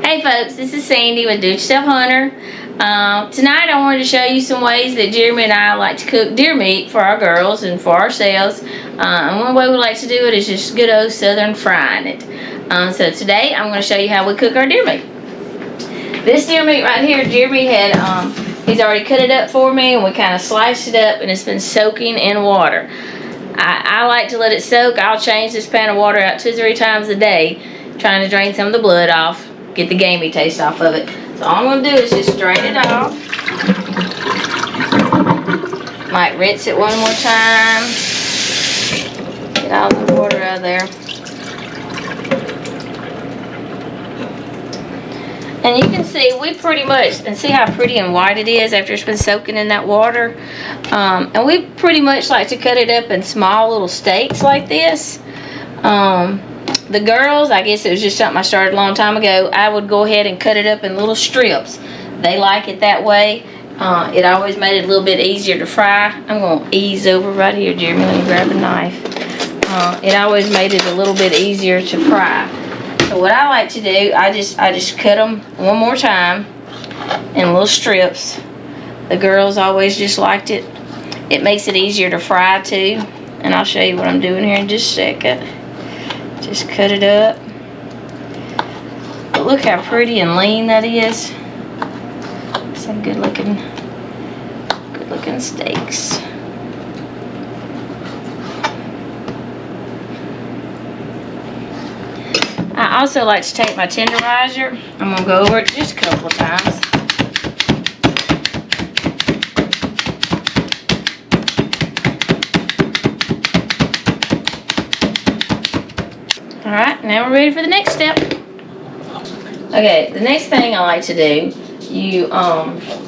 Hey folks, this is Sandy with Do It Yourself Hunter. Tonight I wanted to show you some ways that Jeremy and I like to cook deer meat for our girls and for ourselves. And one way we like to do it is just good old southern frying it. So today I'm going to show you how we cook our deer meat. This deer meat right here, Jeremy had, he's already cut it up for me, and we kind of sliced it up, and it's been soaking in water. I like to let it soak. I'll change this pan of water out 2 or 3 times a day, trying to drain some of the blood off, get the gamey taste off of it. So all I'm going to do is just drain it off. Might rinse it one more time. Get all the water out of there. And you can see we pretty much, and see how pretty and white it is after it's been soaking in that water. And we pretty much like to cut it up in small little steaks like this. The girls, I guess it was just something I started a long time ago, I would go ahead and cut it up in little strips. They like it that way. It always made it a little bit easier to fry. I'm going to ease over right here, Jeremy. Let me grab a knife. It always made it a little bit easier to fry. So what I like to do, I just cut them one more time in little strips. The girls always just liked it. It makes it easier to fry too. And I'll show you what I'm doing here in just a second. Just cut it up. But look how pretty and lean that is. Some good looking steaks. I also like to take my tenderizer. I'm going to go over it just a couple of times. Alright, now we're ready for the next step. Okay, the next thing I like to do,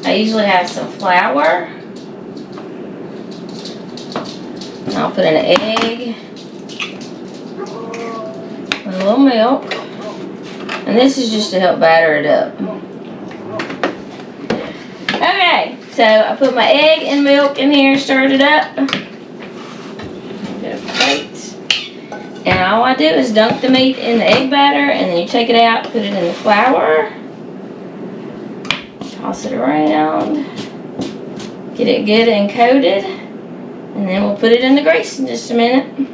I usually have some flour. And I'll put in an egg. A little milk, and this is just to help batter it up. Okay, so I put my egg and milk in here, stirred it up. And all I do is dunk the meat in the egg batter, and then you take it out, put it in the flour, toss it around, get it good and coated, and then we'll put it in the grease in just a minute.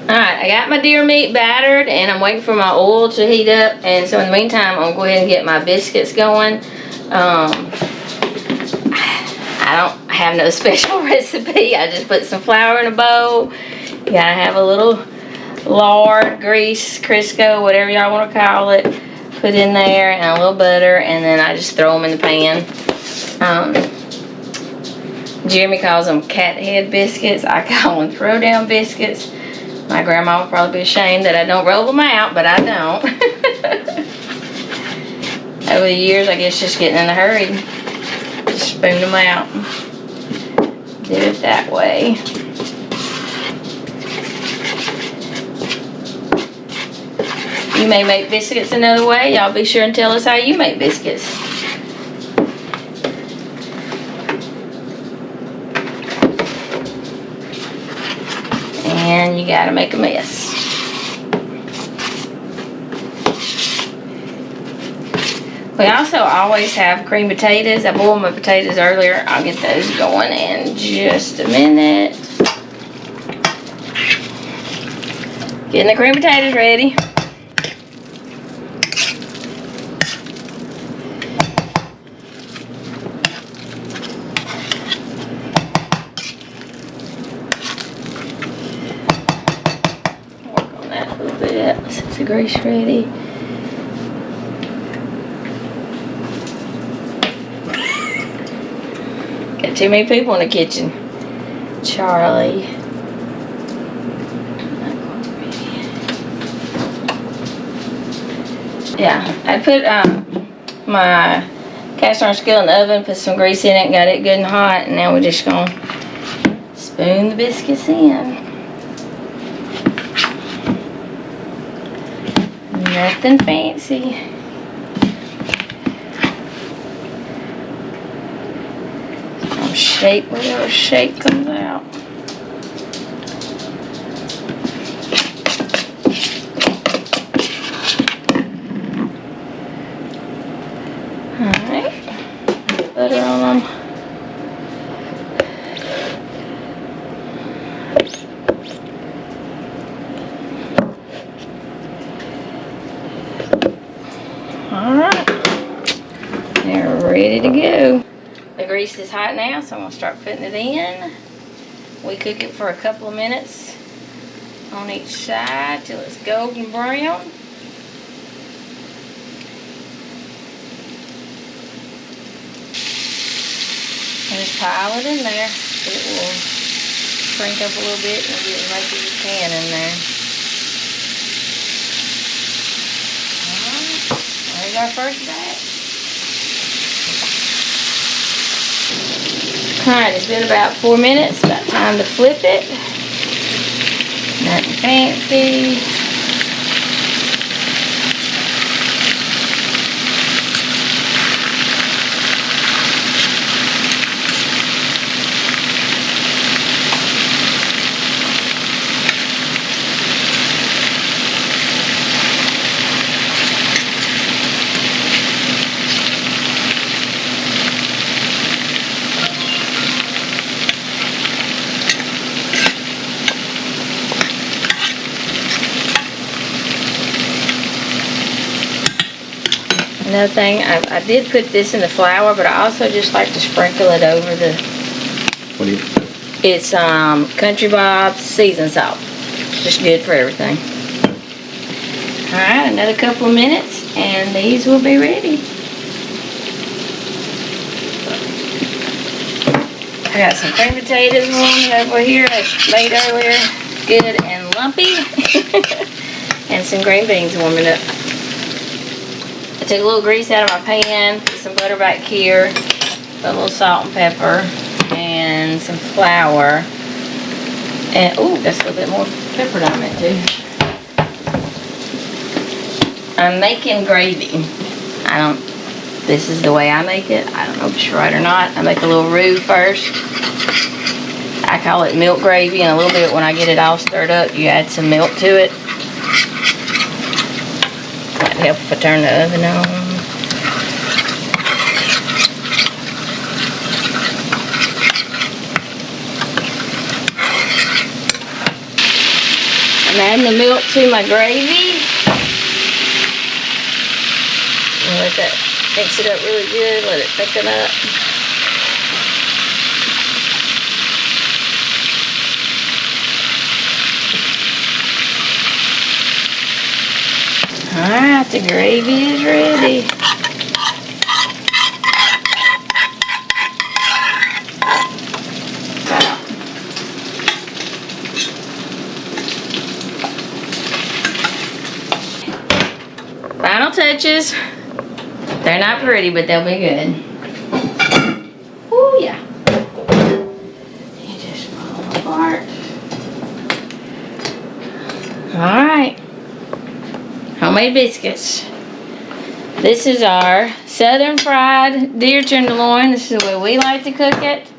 Alright, I got my deer meat battered, and I'm waiting for my oil to heat up. And so in the meantime, I'm going to go ahead and get my biscuits going. I don't have no special recipe. I just put some flour in a bowl. You got to have a little lard, grease, Crisco, whatever y'all want to call it. Put in there, and a little butter, and then I just throw them in the pan. Jeremy calls them cat head biscuits. I call them throw down biscuits. My grandma would probably be ashamed that I don't roll them out, but I don't. Over the years, I guess just getting in a hurry, just spoon them out. Do it that way. You may make biscuits another way. Y'all be sure and tell us how you make biscuits. And you gotta make a mess. We also always have cream potatoes. I boiled my potatoes earlier. I'll get those going in just a minute. Getting the cream potatoes ready. Is the grease ready? Got too many people in the kitchen. Charlie. Yeah, I put my cast iron skillet in the oven, put some grease in it, got it good and hot, and now we're just gonna spoon the biscuits in. Nothing fancy. Some shape, whatever shape comes out. Alright. Butter on them. Alright, they're ready to go. The grease is hot now, so I'm going to start putting it in. We cook it for a couple of minutes on each side till it's golden brown. And just pile it in there. It will shrink up a little bit and get as much as you can in there. There's our first batch. Alright, it's been about 4 minutes. About time to flip it. Nothing fancy. Another thing, I did put this in the flour, but I also just like to sprinkle it over the... What do you... It's Country Bob's seasoned salt. Just good for everything. Alright, another couple of minutes and these will be ready. I got some cream potatoes warming over here I made earlier. Good and lumpy. And some green beans warming up. I took a little grease out of my pan, put some butter back here, put a little salt and pepper, and some flour. And, ooh, that's a little bit more pepper than I meant to. I'm making gravy. This is the way I make it. I don't know if it's right or not. I make a little roux first. I call it milk gravy, and a little bit when I get it all stirred up, you add some milk to it. Might help if I turn the oven on. I'm adding the milk to my gravy. And let that mix it up really good. Let it thicken up. Alright, the gravy is ready. Final touches. They're not pretty, but they'll be good. Oh yeah. You just fall apart. Alright. Homemade biscuits. This is our southern fried deer tenderloin. This is the way we like to cook it.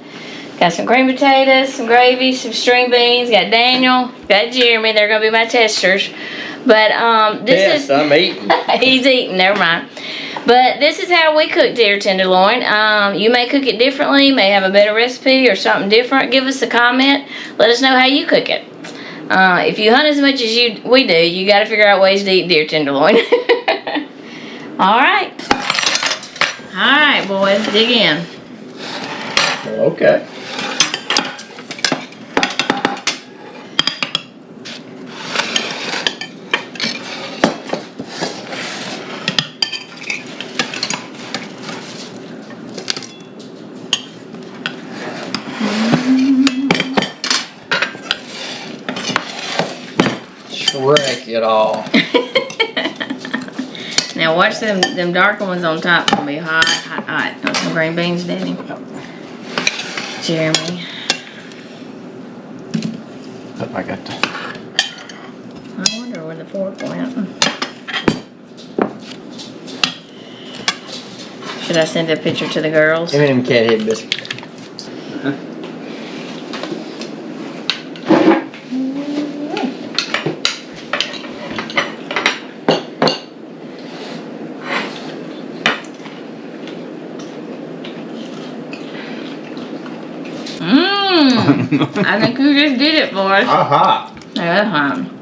Got some cream potatoes, some gravy, some string beans. Got Daniel, got Jeremy. They're gonna be my testers. But this is. I'm eating. He's eating. Never mind. But this is how we cook deer tenderloin. You may cook it differently. You may have a better recipe or something different. Give us a comment. Let us know how you cook it. If you hunt as much as we do, you got to figure out ways to eat deer tenderloin. Alright. Alright, boys. Dig in. Okay. Wreck it all. Now watch them darker ones on top. Gonna be hot, hot, hot. Got some green beans, Danny. Jeremy. I got to. I wonder where the fork went. Should I send a picture to the girls? M&M cat head biscuit. I think you just did it, boys. Aha. That's fine.